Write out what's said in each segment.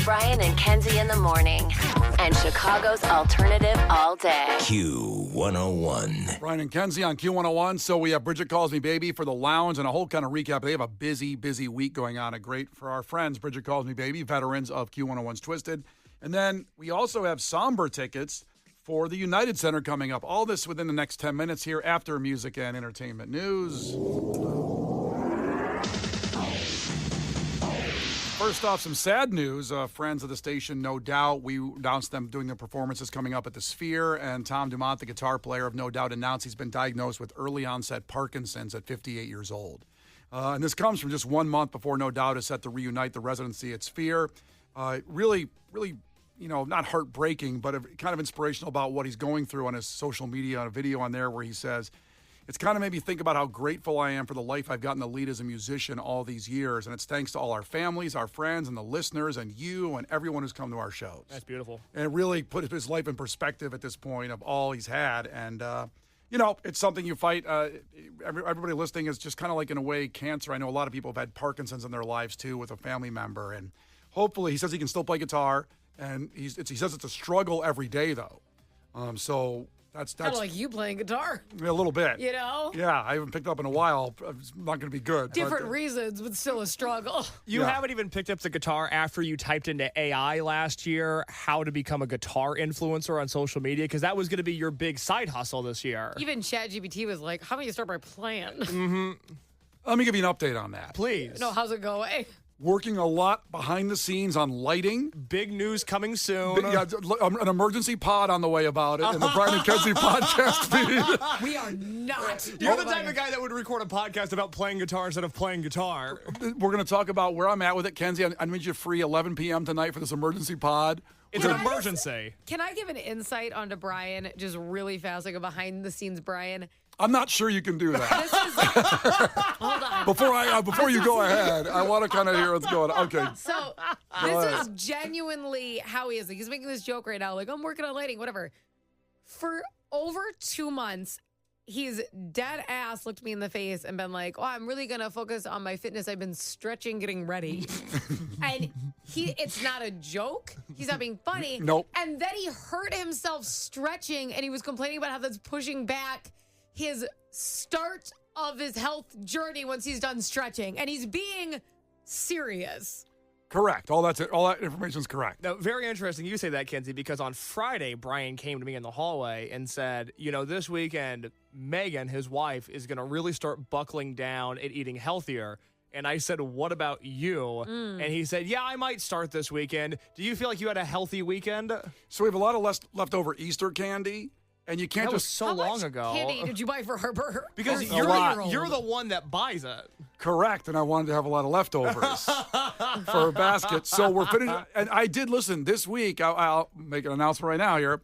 Brian and Kenzie in the morning. And Chicago's alternative all day. Q101. Brian and Kenzie on Q101. So we have Bridget Calls Me Baby for the lounge and a whole kind of recap. They have a busy week going on. Great for our friends, Bridget Calls Me Baby, veterans of Q101's Twisted. And then we also have somber tickets for the United Center coming up. All this within the next 10 minutes here after music and entertainment news. First off, some sad news. Friends of the station, No Doubt, we announced them doing their performances coming up at the Sphere, and Tom Dumont, the guitar player of No Doubt, announced he's been diagnosed with early onset Parkinson's at 58 years old. And this comes from just 1 month before No Doubt is set to reunite the residency at Sphere. Really, not heartbreaking, but kind of inspirational about what he's going through on his social media, on a video on there where he says, it's kind of made me think about how grateful I am for the life I've gotten to lead as a musician all these years. And it's thanks to all our families, our friends, and the listeners, and you, and everyone who's come to our shows. That's beautiful. And it really put his life in perspective at this point of all he's had. And, it's something you fight. Everybody listening is just kind of like, in a way, cancer. I know a lot of people have had Parkinson's in their lives, too, with a family member. And hopefully, he says he can still play guitar. And he says it's a struggle every day, though. So that's kind of like you playing guitar. A little bit. You know? Yeah, I haven't picked up in a while. It's not going to be good. Different reasons, but still a struggle. You haven't even picked up the guitar after you typed into AI last year how to become a guitar influencer on social media, because that was going to be your big side hustle this year. Even ChatGPT was like, how about you start by playing? Mm-hmm. Let me give you an update on that. Please. No, how's it going? Working a lot behind the scenes on lighting. Big news coming soon. An emergency pod on the way going to in the Brian and Kenzie podcast feed. We are not. You're the type of guy that would record a podcast about playing guitar instead of playing guitar. We're going to talk about where I'm at with it. Kenzie, I need you free 11 p.m. tonight for this emergency pod. It's an emergency. Can I give an insight onto Brian, just really fast, like a behind-the-scenes Brian? I'm not sure you can do that. Hold on. Before you go ahead, I want to kind of hear what's going on. Okay. So this is genuinely how he is. Like, he's making this joke right now, like, I'm working on lighting, whatever. For over 2 months, he's dead ass looked me in the face and been like, I'm really going to focus on my fitness. I've been stretching, getting ready. And it's not a joke. He's not being funny. Nope. And then he hurt himself stretching, and he was complaining about how that's pushing back his start of his health journey once he's done stretching. And he's being serious. Correct. All that information is correct. Now, very interesting you say that, Kenzie, because on Friday, Brian came to me in the hallway and said, this weekend, Megan, his wife, is going to really start buckling down and eating healthier. And I said, what about you? And he said, yeah, I might start this weekend. Do you feel like you had a healthy weekend? So we have a lot of leftover Easter candy. And you can't that was so long ago. Candy did you buy for Harper? Because you're the one that buys it. Correct, and I wanted to have a lot of leftovers for a basket. So we're finished. And I did listen this week. I'll make an announcement right now here.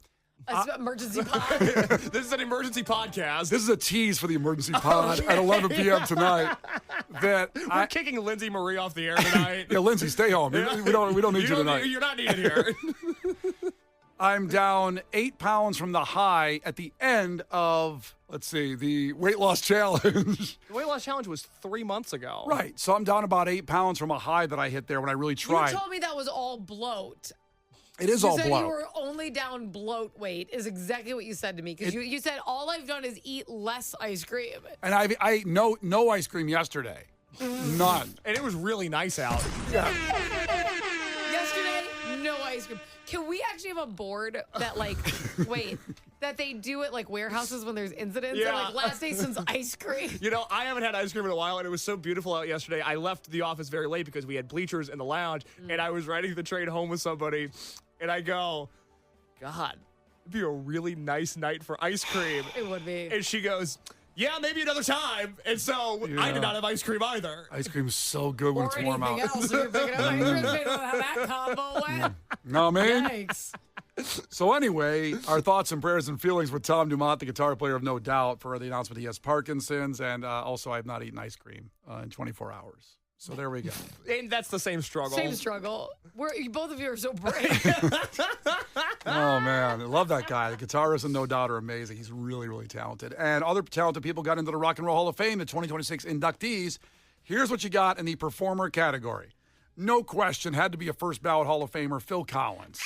Emergency pod. This is an emergency podcast. This is a tease for the emergency pod at 11 p.m. tonight. We're kicking Lindsay Marie off the air tonight. Yeah, Lindsay, stay home. Yeah. We don't need you tonight. You're not needed here. I'm down 8 pounds from the high at the end of, the weight loss challenge. The weight loss challenge was 3 months ago. Right. So I'm down about 8 pounds from a high that I hit there when I really tried. You told me that was all bloat. It is all bloat. You said you were only down bloat weight is exactly what you said to me. Because you said all I've done is eat less ice cream. And I ate no ice cream yesterday. None. And it was really nice out. Yeah. Yesterday, no ice cream. Can we actually have a board that, that they do at, warehouses when there's incidents? Yeah. And, last day since ice cream. I haven't had ice cream in a while, and it was so beautiful out yesterday. I left the office very late because we had bleachers in the lounge, and I was riding the train home with somebody, and I go, God, it'd be a really nice night for ice cream. It would be. And she goes, yeah, maybe another time. And so I did not have ice cream either. Ice cream is so good when it's warm out. Or anything else. You're picking up ice cream. They don't know how that combo went. Know what I mean? Yikes. So anyway, our thoughts and prayers and feelings with Tom Dumont, the guitar player of No Doubt, for the announcement he has Parkinson's. And also, I have not eaten ice cream in 24 hours. So there we go. And that's the same struggle. Same struggle. Both of you are so brave. Oh, man. I love that guy. The guitarists in No Doubt are amazing. He's really, really talented. And other talented people got into the Rock and Roll Hall of Fame, the 2026 inductees. Here's what you got in the performer category. no question, had to be a first ballot Hall of Famer, Phil Collins.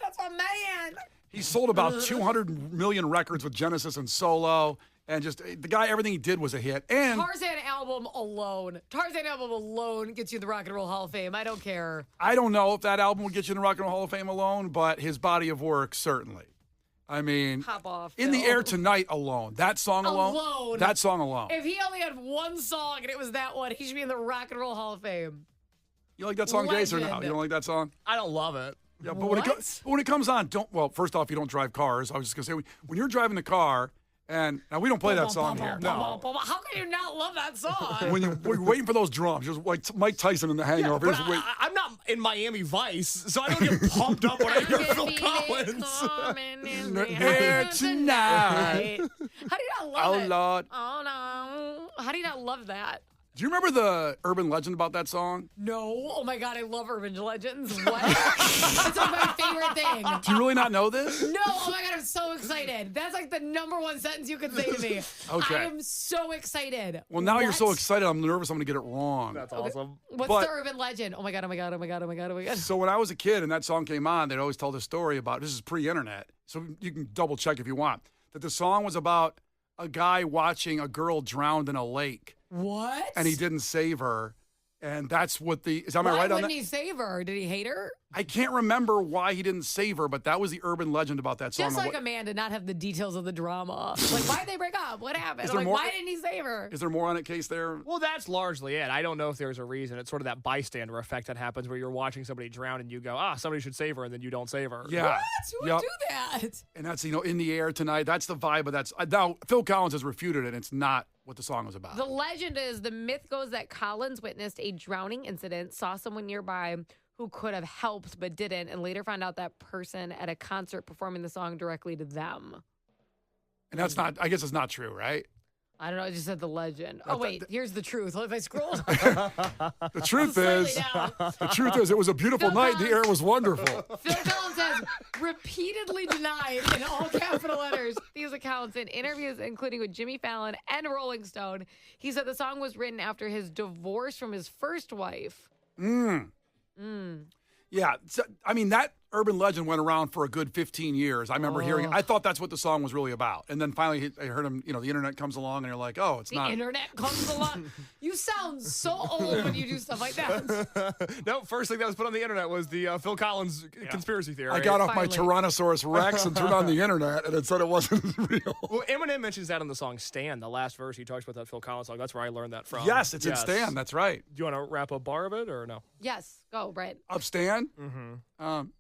That's my man. He sold about 200 million records with Genesis and solo. And just the guy, everything he did was a hit. And Tarzan album alone gets you the Rock and Roll Hall of Fame. I don't care. I don't know if that album would get you in the Rock and Roll Hall of Fame alone, but his body of work certainly. I mean, Hop off, In the Phil. Air Tonight alone, that song alone, that song alone. If he only had one song and it was that one, he should be in the Rock and Roll Hall of Fame. You like that song, Jace, or no? Legend. You don't like that song? I don't love it. Yeah, but when it comes on, first off, you don't drive cars. I was just going to say, when you're driving the car, and now we don't play that song here. No. How can you not love that song? When you're waiting for those drums, just like Mike Tyson in The Hangover. But I'm not in Miami Vice, so I don't get pumped up when I hear Phil Collins. In the air tonight. How do you not love it? Oh, Lord. Oh, no. How do you not love that? Do you remember the urban legend about that song? No. Oh, my God. I love urban legends. What? It's like my favorite thing. Do you really not know this? No. Oh, my God. I'm so excited. That's like the number one sentence you could say to me. Okay. I am so excited. Well, now you're so What? excited, I'm nervous I'm going to get it wrong. That's awesome. What's But- the urban legend? Oh, my God. Oh, my God. Oh, my God. Oh, my God. Oh, my God. So when I was a kid and that song came on, they'd always tell the story about, this is pre-internet, so you can double check if you want, that the song was about a guy watching a girl drowned in a lake. What? And he didn't save her. And that's what am I Why right on wouldn't that? he save her? Did he hate her? I can't remember why he didn't save her, but that was the urban legend about that song. Just like a man did not have the details of the drama. Like, why'd they break up? What happened? Is there Like, more- why didn't he save her? Is there more on it, Case, there? Well, that's largely it. I don't know if there's a reason. It's sort of that bystander effect that happens where you're watching somebody drown and you go, somebody should save her, and then you don't save her. Yeah. What? Who Yep. would do that? And that's, In the Air Tonight. That's the vibe, but that's, now, Phil Collins has refuted it, and it's not what the song was about. The legend is, the myth goes that Collins witnessed a drowning incident, saw someone nearby who could have helped but didn't, and later found out that person at a concert performing the song directly to them. And that's not, I guess it's not true, right? I don't know. I just said the legend. Oh, wait. Here's the truth. If I scroll The truth slightly is, down. the truth is, it was a beautiful Phil night. The air was wonderful. Phil Collins has repeatedly denied in all capital letters these accounts in interviews, including with Jimmy Fallon and Rolling Stone. He said the song was written after his divorce from his first wife. Yeah, so, that urban legend went around for a good 15 years. I remember hearing it. I thought that's what the song was really about. And then finally I heard him, the internet comes along and you're like, oh, it's The not. internet comes along. You sound so old when you do stuff like that. No, first thing that was put on the internet was the Phil Collins conspiracy theory. I got off my Finally. Tyrannosaurus Rex and turned on the internet and it said it wasn't real. Well, Eminem mentions that in the song Stan, the last verse. He talks about that Phil Collins song. That's where I learned that from. Yes, it's in Stan. That's right. Do you want to wrap a bar of it or no? Yes. Go, Brett. Of Stan?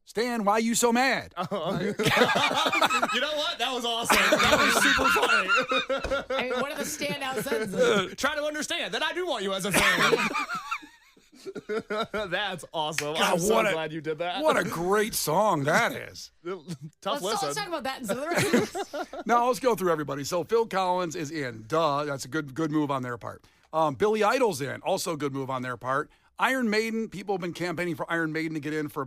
Stan, why you so mad? You know what? That was awesome. That was super funny. I mean, what are the standout sentences? Try to understand that I do want you as a fan. That's awesome. I'm so glad you did that. What a great song that is. Tough Let's listen. talk about that instead of the rest. Now, let's go through everybody. So Phil Collins is in. Duh. That's a good move on their part. Billy Idol's in. Also a good move on their part. Iron Maiden, people have been campaigning for Iron Maiden to get in for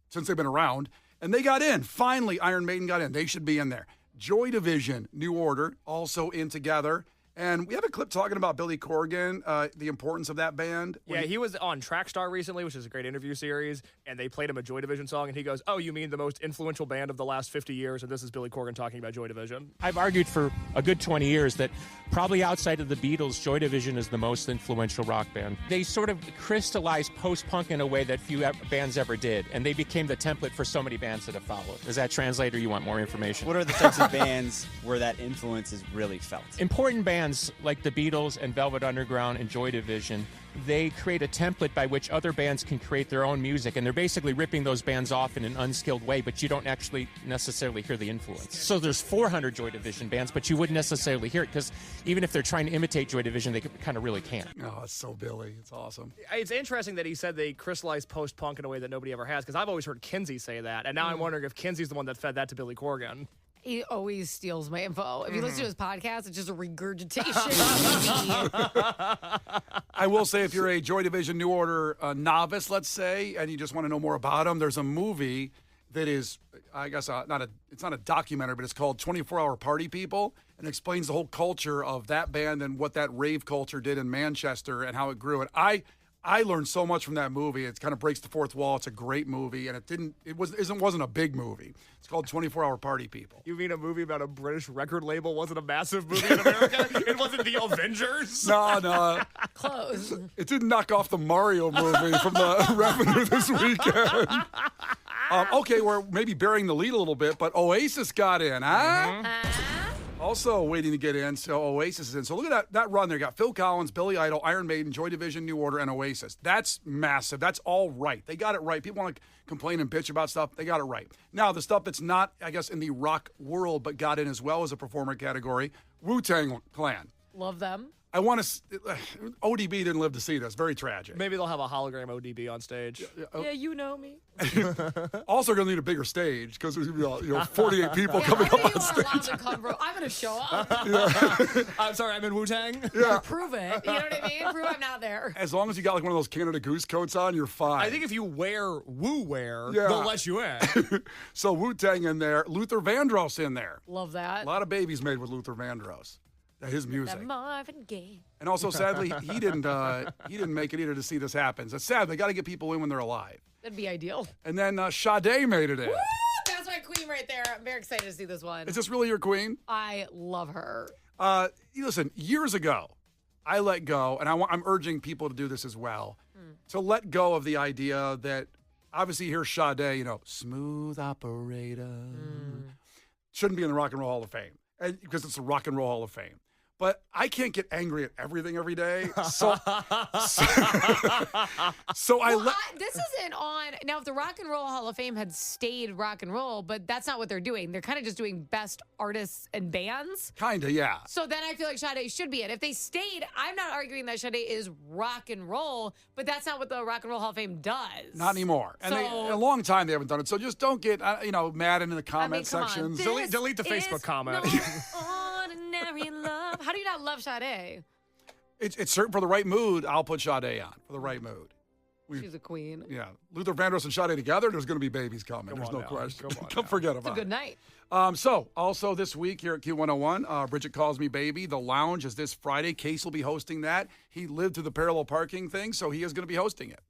since they've been around. And they got in. Finally, Iron Maiden got in. They should be in there. Joy Division, New Order, also in together. And we have a clip talking about Billy Corgan, the importance of that band. Yeah, he was on Trackstar recently, which is a great interview series, and they played him a Joy Division song, and he goes, "Oh, you mean the most influential band of the last 50 years?" And this is Billy Corgan talking about Joy Division. I've argued for a good 20 years that probably outside of the Beatles, Joy Division is the most influential rock band. They sort of crystallized post-punk in a way that few bands ever did, and they became the template for so many bands that have followed. Does that translate, or you want more information? What are the types of bands where that influence is really felt? Important bands like the Beatles and Velvet Underground and Joy Division, they create a template by which other bands can create their own music, and they're basically ripping those bands off in an unskilled way, but you don't actually necessarily hear the influence. So there's 400 Joy Division bands, but you wouldn't necessarily hear it, because even if they're trying to imitate Joy Division, they kind of really can't. Oh, it's so Billy. It's awesome. It's interesting that he said they crystallized post-punk in a way that nobody ever has, because I've always heard Kenzie say that, and now I'm wondering if Kenzie's the one that fed that to Billy Corgan. He always steals my info. If you listen to his podcast, it's just a regurgitation. I will say, if you're a Joy Division New Order novice, let's say, and you just want to know more about them, there's a movie that is, I guess, it's not a documentary, but it's called 24-Hour Party People, and explains the whole culture of that band and what that rave culture did in Manchester and how it grew. And I learned so much from that movie. It kind of breaks the fourth wall. It's a great movie, and it wasn't a big movie. It's called 24-Hour Party People. You mean a movie about a British record label wasn't a massive movie in America? It wasn't the Avengers? No. Close. It didn't knock off the Mario movie from the revenue this weekend. Okay, we're maybe burying the lead a little bit, but Oasis got in, huh? Also waiting to get in, so Oasis is in. So look at that run there. You got Phil Collins, Billy Idol, Iron Maiden, Joy Division, New Order, and Oasis. That's massive. That's all right. They got it right. People want to complain and bitch about stuff. They got it right. Now, the stuff that's not, I guess, in the rock world, but got in as well as a performer category, Wu-Tang Clan. Love them. I want to. ODB didn't live to see this. Very tragic. Maybe they'll have a hologram ODB on stage. Yeah, you know me. Also, going to need a bigger stage because there's going to be 48 people coming up on stage. I'm going to show up. I'm sorry, I'm in Wu-Tang. Yeah. Prove it. You know what I mean? Prove I'm not there. As long as you got like one of those Canada Goose coats on, you're fine. I think if you wear Wu-wear, Yeah. they'll let you in. So Wu-Tang in there. Luther Vandross in there. Love that. A lot of babies made with Luther Vandross. His music. That Marvin Gaye. And also, sadly, he didn't make it either to see this happen. So sad. They got to get people in when they're alive. That'd be ideal. And then Sade made it in. Woo! That's my queen right there. I'm very excited to see this one. Is this really your queen? I love her. Listen, years ago, I let go, and I'm urging people to do this as well, to let go of the idea that, obviously, here's Sade, smooth operator, shouldn't be in the Rock and Roll Hall of Fame, and because it's the Rock and Roll Hall of Fame. But I can't get angry at everything every day. So This isn't on. Now, if the Rock and Roll Hall of Fame had stayed rock and roll, but that's not what they're doing. They're kind of just doing best artists and bands. Kind of, yeah. So then I feel like Sade should be it. If they stayed, I'm not arguing that Sade is rock and roll, but that's not what the Rock and Roll Hall of Fame does. Not anymore. And a long time they haven't done it. So just don't get, mad into the comment sections. Delete the Facebook comment. Ordinary love. How do you not love Sade? It's certain for the right mood. I'll put Sade on for the right mood. She's a queen. Yeah, Luther Vandross and Sade together. There's going to be babies coming. There's no question. Don't forget about it. It's a good night. So also this week here at Q101, Bridget Calls Me Baby. The Lounge is this Friday. Case will be hosting that. He lived through the parallel parking thing, so he is going to be hosting it.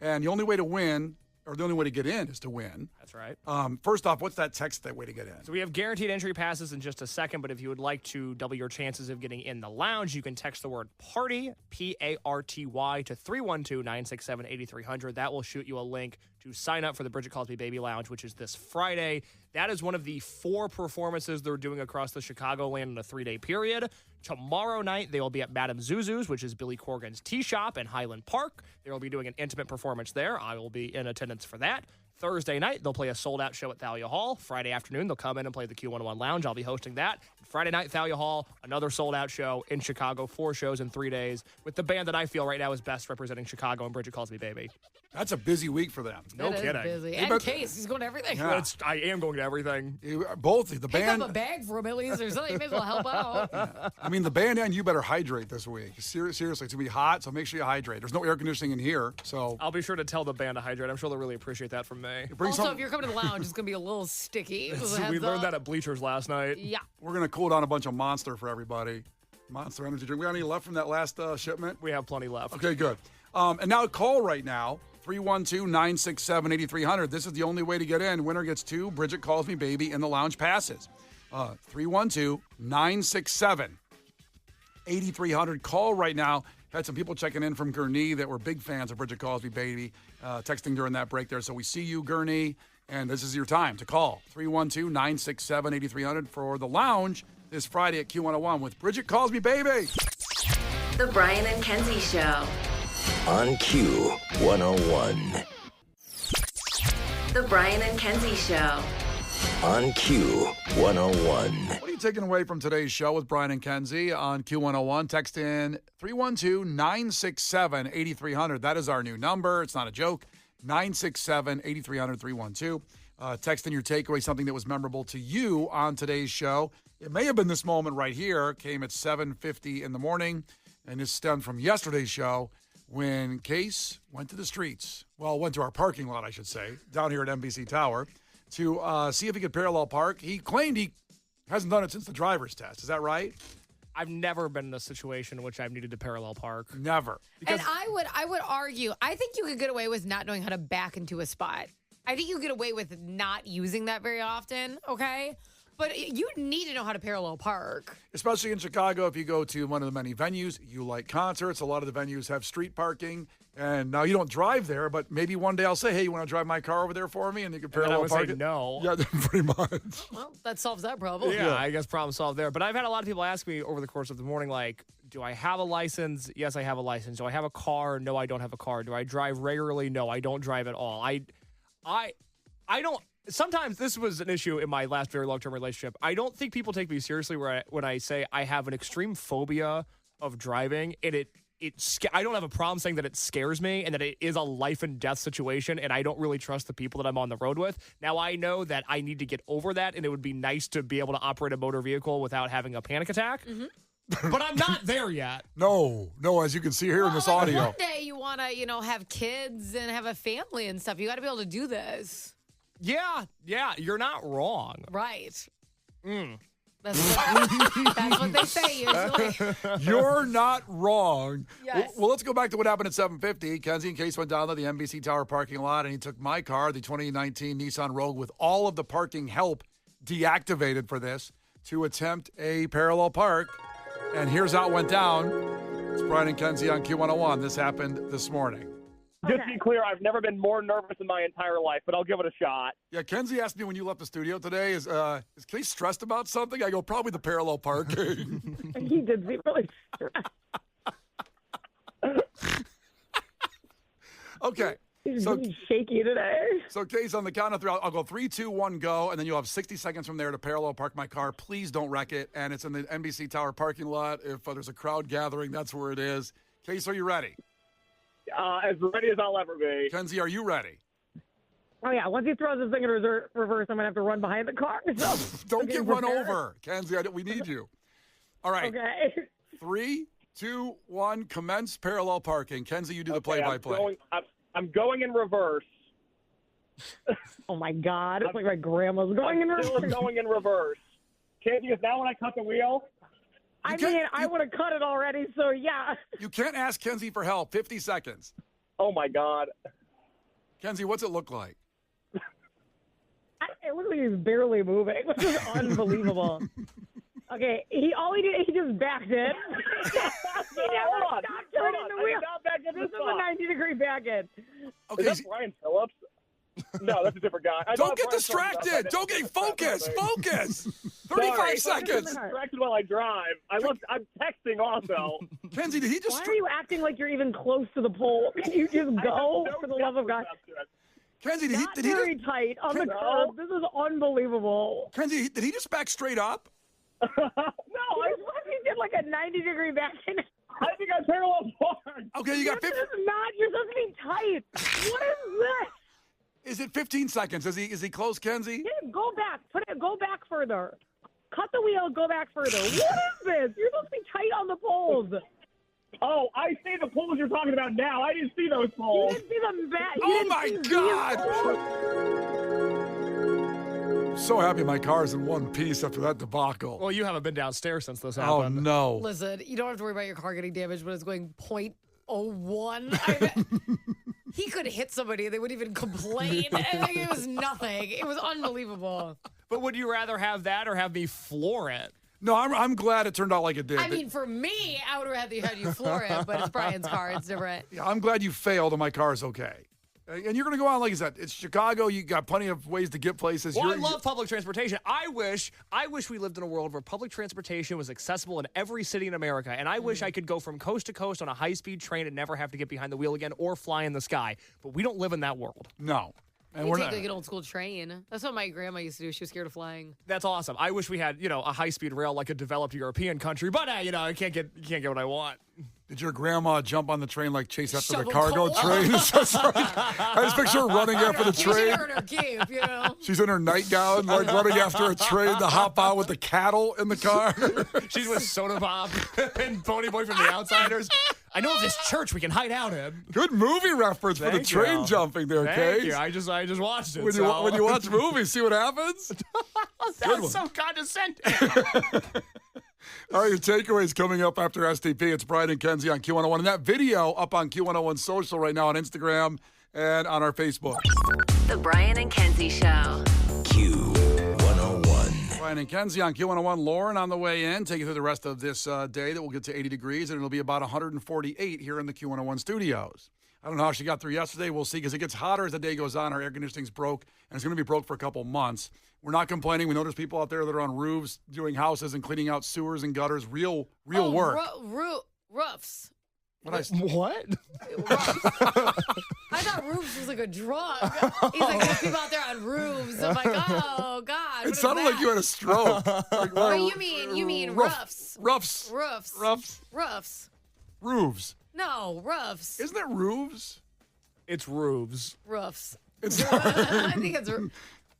And the only way to win, or the only way to get in, is to win. That's right. First off, what's that way to get in? So we have guaranteed entry passes in just a second, but if you would like to double your chances of getting in the lounge, you can text the word PARTY, P-A-R-T-Y, to 312-967-8300. That will shoot you a link to sign up for the Bridget Calls Me Baby Lounge, which is this Friday. That is one of the 4 performances they're doing across the Chicagoland in a 3-day period. Tomorrow night, they will be at Madame Zuzu's, which is Billy Corgan's tea shop in Highland Park. They will be doing an intimate performance there. I will be in attendance for that. Thursday night, they'll play a sold-out show at Thalia Hall. Friday afternoon, they'll come in and play the Q101 Lounge. I'll be hosting that. Friday night, Thalia Hall, another sold-out show in Chicago, 4 shows in 3 days, with the band that I feel right now is best representing Chicago and Bridget Calls Me Baby. That's a busy week for them. No kidding. Busy. And Case, he's going to everything. Yeah. I am going to everything. Both the Pick band. up a bag for him at least or something. Maybe we'll help out. Yeah. I mean, the band and you better hydrate this week. Seriously, it's going to be hot, so make sure you hydrate. There's no air conditioning in here, so. I'll be sure to tell the band to hydrate. I'm sure they'll really appreciate that from me. Also, if you're coming to the lounge, it's going to be a little sticky. We learned that at Bleachers last night. Yeah. We're going to cool down a bunch of Monster for everybody. Monster energy drink. We got any left from that last shipment? We have plenty left. Okay, good. And now a call right now. 312-967-8300. This is the only way to get in. Winner gets 2 Bridget Calls Me Baby in the Lounge passes. 312-967-8300. Call right now. Had some people checking in from Gurnee that were big fans of Bridget Calls Me Baby, texting during that break there. So we see you, Gurnee, and this is your time to call. 312-967-8300 for the Lounge this Friday at Q101 with Bridget Calls Me Baby. The Brian and Kenzie Show. On Q101. The Brian and Kenzie Show. On Q101. What are you taking away from today's show with Brian and Kenzie on Q101? Text in 312-967-8300. That is our new number. It's not a joke. 967-8300-312. Text in your takeaway, something that was memorable to you on today's show. It may have been this moment right here. Came at 7:50 in the morning, and this stemmed from yesterday's show when Case went to the streets. Well, went to our parking lot, I should say, down here at NBC Tower to see if he could parallel park. He claimed he hasn't done it since the driver's test. Is that right? I've never been in a situation in which I've needed to parallel park. Never. And I would argue, I think you could get away with not knowing how to back into a spot. I think you get away with not using that very often, okay? But you need to know how to parallel park. Especially in Chicago, if you go to one of the many venues, you like concerts. A lot of the venues have street parking. And now you don't drive there, but maybe one day I'll say, hey, you want to drive my car over there for me? And you can parallel park it. No. Yeah, pretty much. Well, that solves that problem. Yeah, I guess problem solved there. But I've had a lot of people ask me over the course of the morning, like, do I have a license? Yes, I have a license. Do I have a car? No, I don't have a car. Do I drive regularly? No, I don't drive at all. I don't. Sometimes this was an issue in my last very long-term relationship. I don't think people take me seriously when I say I have an extreme phobia of driving, and I don't have a problem saying that it scares me and that it is a life and death situation, and I don't really trust the people that I'm on the road with. Now, I know that I need to get over that, and it would be nice to be able to operate a motor vehicle without having a panic attack. Mm-hmm. But I'm not there yet. No, as you can see here in this audio. One day you want to, have kids and have a family and stuff. You got to be able to do this. Yeah, you're not wrong. Right. That's what they say usually. You're not wrong. Yes. Well, let's go back to what happened at 7:50. Kenzie and Case went down to the NBC Tower parking lot, and he took my car, the 2019 Nissan Rogue, with all of the parking help deactivated for this to attempt a parallel park. And here's how it went down. It's Brian and Kenzie on Q101. This happened this morning. Just to be clear, I've never been more nervous in my entire life, but I'll give it a shot. Yeah, Kenzie asked me when you left the studio today, is Case stressed about something? I go, probably the parallel parking. He did seem really stressed. Okay. He's really shaky today. So, Case, on the count of three, I'll go 3, 2, 1, go, and then you'll have 60 seconds from there to parallel park my car. Please don't wreck it. And it's in the NBC Tower parking lot. If there's a crowd gathering, that's where it is. Case, are you ready? As ready as I'll ever be. Kenzie, are you ready? Oh, yeah. Once he throws this thing in reverse, I'm going to have to run behind the car. So Don't get run over. Kenzie, we need you. All right. Okay. 3, 2, 1, commence parallel parking. Kenzie, you do the play-by-play. I'm going in reverse. Oh, my God. It's like my grandma's going in reverse. Still going in reverse. Kenzie, is that when I cut the wheel? I would have cut it already, so yeah. You can't ask Kenzie for help. 50 seconds. Oh, my God. Kenzie, what's it look like? It looks like he's barely moving, which is unbelievable. Okay, he just backed in. He never stopped turning the wheel. This is a 90-degree back in. Okay, is that Brian Phillips? No, that's a different guy. Don't get distracted. Don't get focused. Focus. 35 seconds. I'm distracted while I drive. I'm texting also. Kenzie, did he just... Why are you acting like you're even close to the pole? Can you just go, for the love of God? Kenzie, did he very tight on the curb. This is unbelievable. Kenzie, did he just back straight up? No, he did like a 90-degree back in. I think I parallel parked. Okay, you got 50. This is not. You're supposed to be tight. What is this? Is it 15 seconds? Is he close, Kenzie? Yeah, go back. Go back further. Cut the wheel. Go back further. What is this? You're supposed to be tight on the poles. Oh, I see the poles you're talking about now. I didn't see those poles. You didn't see them back. Oh, my God. So happy my car's in one piece after that debacle. Well, you haven't been downstairs since this happened. Oh, no. Listen, you don't have to worry about your car getting damaged when it's going 0.01. He could hit somebody and they wouldn't even complain. It was nothing. It was unbelievable. But would you rather have that or have me floor it? No, I'm glad it turned out like it did. I mean, for me, I would have had you floor it, but it's Brian's car. It's different. Yeah, I'm glad you failed and my car's okay. And you're going to go out, like I said, it's Chicago. You got plenty of ways to get places. Well, I love public transportation. I wish we lived in a world where public transportation was accessible in every city in America. And I wish I could go from coast to coast on a high-speed train and never have to get behind the wheel again or fly in the sky. But we don't live in that world. No. And we're take like an old school train. That's what my grandma used to do. She was scared of flying. That's awesome. I wish we had, a high-speed rail like a developed European country. But, I can't get what I want. Did your grandma jump on the train like Chase after Shovel the cargo coal. train? I just picture her running after the train. Her keep, She's in her nightgown, like running after a train to hop out with the cattle in the car. She's with Soda Pop and Pony Boy from The Outsiders. I know of this church we can hide out in. Good movie reference for the train jumping there, Thank Case. you. I just watched it. When you watch movies, see what happens? That's so condescending. All right, your takeaways coming up after STP. It's Brian and Kenzie on Q101. And that video up on Q101 social right now on Instagram and on our Facebook. The Brian and Kenzie Show. Q101. Brian and Kenzie on Q101. Lauren on the way in. Take you through the rest of this day that we'll get to 80 degrees, and it'll be about 148 here in the Q101 studios. I don't know how she got through yesterday. We'll see, because it gets hotter as the day goes on. Our air conditioning's broke, and it's going to be broke for a couple months. We're not complaining. We know there's people out there that are on roofs doing houses and cleaning out sewers and gutters. Real work. Roofs. What? I thought roofs was like a drug. He's like, there's people out there on roofs. I'm like, oh, God. It sounded like you had a stroke. Oh, you mean roofs. Roofs. No, roofs. Isn't it roofs? It's roofs. Roofs. I think it's roofs.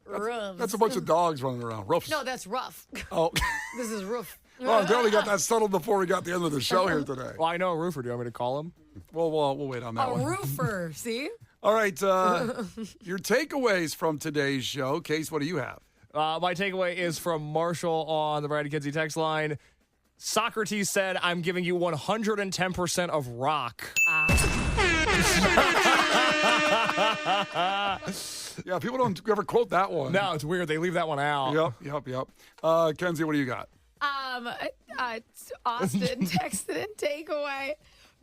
That's a bunch of dogs running around. Roofs. No, that's rough. Oh. This is roof. Well, I barely got that settled before we got the end of the show here today. Well, I know a roofer. Do you want me to call him? Well, we'll wait on that one. A roofer, see? All right, your takeaways from today's show. Case, what do you have? My takeaway is from Marshall on the Brian and Kenzie text line. Socrates said, I'm giving you 110% of rock. Yeah, people don't ever quote that one. No, it's weird. They leave that one out. Yep. Kenzie, what do you got? Austin texted in takeaway.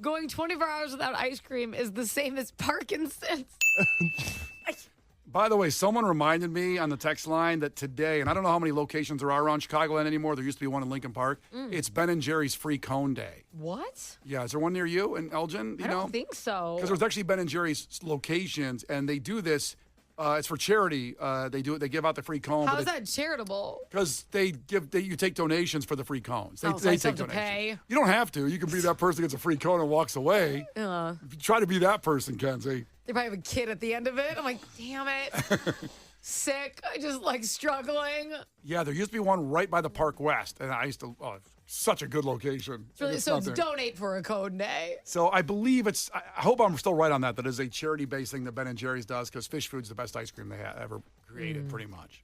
Going 24 hours without ice cream is the same as Parkinson's. By the way, someone reminded me on the text line that today, and I don't know how many locations there are around Chicagoland anymore. There used to be one in Lincoln Park. It's Ben & Jerry's Free Cone Day. What? Yeah, is there one near you in Elgin? I don't think so. Because there's actually Ben & Jerry's locations, and they do this. It's for charity. They do it. They give out the free cone. How is that charitable? Because you take donations for the free cones. So they I take have to donations. pay? You don't have to. You can be that person who gets a free cone and walks away. Try to be that person, Kenzie. They probably have a kid at the end of it. I'm like, damn it. Sick. I just like struggling. Yeah, there used to be one right by the Park West, and I used to. Oh, such a good location. So it's donate for a cone day. So I believe I hope I'm still right on that. That is a charity-based thing that Ben & Jerry's does, because Fish Food's the best ice cream they have ever created, pretty much.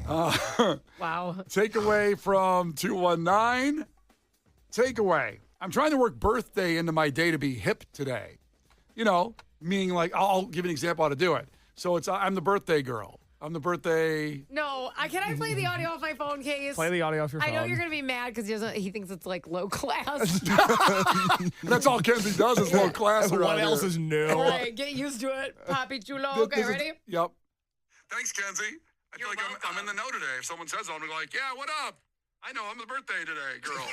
Wow. Takeaway from 219. Takeaway. I'm trying to work birthday into my day to be hip today. You know, meaning like, I'll give you an example how to do it. So I'm the birthday girl. I'm the birthday. No, can I play the audio off my phone case? Play the audio off your phone. I know you're going to be mad because he thinks it's like low class. That's all Kenzie does is low class. What else is new? All right, get used to it. Papi Chulo. Okay, ready? Yep. Thanks, Kenzie. I feel like I'm in the know today. If someone says something, I'm like, yeah, what up? I know, I'm the birthday today, girl.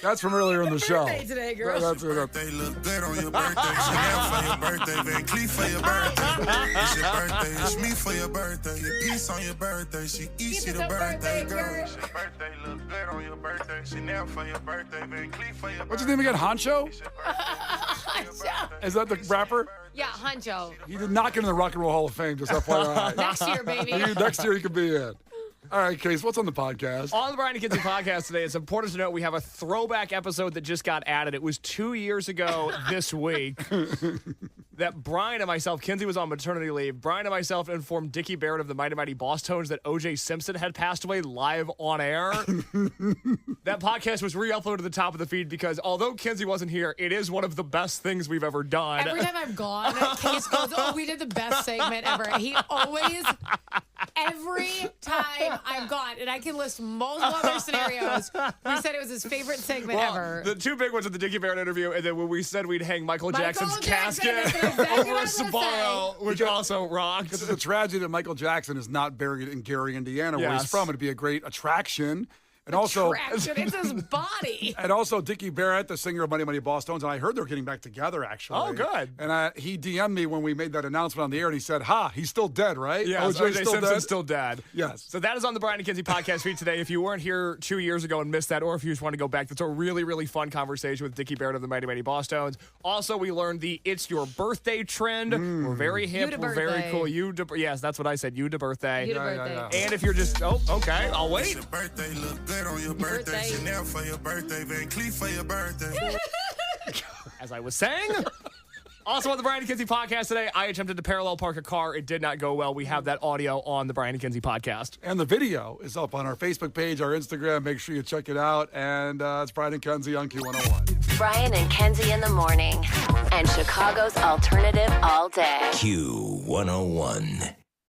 That's from earlier in the show. Birthday today, girl. That's birthday look good on your birthday. Chanel for your birthday. Van Cleef for your birthday. It's your birthday. It's me for your birthday. Your piece on your birthday. She eats you the birthday, girl. It's your birthday look good on your birthday. Chanel for your birthday. Van Cleef for your birthday. What's his name again? Honcho? Is that the rapper? Yeah, Honcho. He did not get in the Rock and Roll Hall of Fame, just FYI. Next year, baby. Next year he could be in. All right, Case, what's on the podcast? On the Brian and Kenzie podcast today, it's important to note we have a throwback episode that just got added. It was 2 years ago this week that Brian and myself, Kenzie was on maternity leave, Brian and myself informed Dickie Barrett of the Mighty Mighty Boss Tones that O.J. Simpson had passed away live on air. That podcast was re-uploaded to the top of the feed because although Kenzie wasn't here, it is one of the best things we've ever done. Every time I'm gone, Case goes, oh, we did the best segment ever. He always... Every time I'm gone, and I can list multiple other scenarios, we said it was his favorite segment ever. The two big ones at the Dickie Barrett interview, and then when we said we'd hang Michael Jackson's casket exactly over a Sbarro, which also rocked. It's a tragedy that Michael Jackson is not buried in Gary, Indiana, where he's from. It'd be a great attraction. And also, it's his body. And also, Dickie Barrett, the singer of Mighty Mighty Boss Tones, and I heard they're getting back together, actually. Oh, good. And he DM'd me when we made that announcement on the air, and he said, he's still dead, right? Yeah, O.J. Simpson's still dead. Yes. So that is on the Brian and Kenzie podcast feed today. If you weren't here 2 years ago and missed that, or if you just want to go back, that's a really, really fun conversation with Dickie Barrett of the Mighty Mighty Boss Tones. Also, we learned the It's Your Birthday trend. We're very hip. We're very cool. Yes, that's what I said. You to birthday. You to birthday. Yeah. And if you're just, okay, I'll wait. It's your birthday look good on your birthday. Chanel for your birthday, Van Cleef for your birthday. As I was saying, Also on the Brian and Kenzie podcast today, I attempted to parallel park a car. It did not go well. We have that audio on the Brian and Kenzie podcast. And the video is up on our Facebook page, our Instagram. Make sure you check it out. And it's Brian and Kenzie on Q101. Brian and Kenzie in the morning. And Chicago's alternative all day. Q101.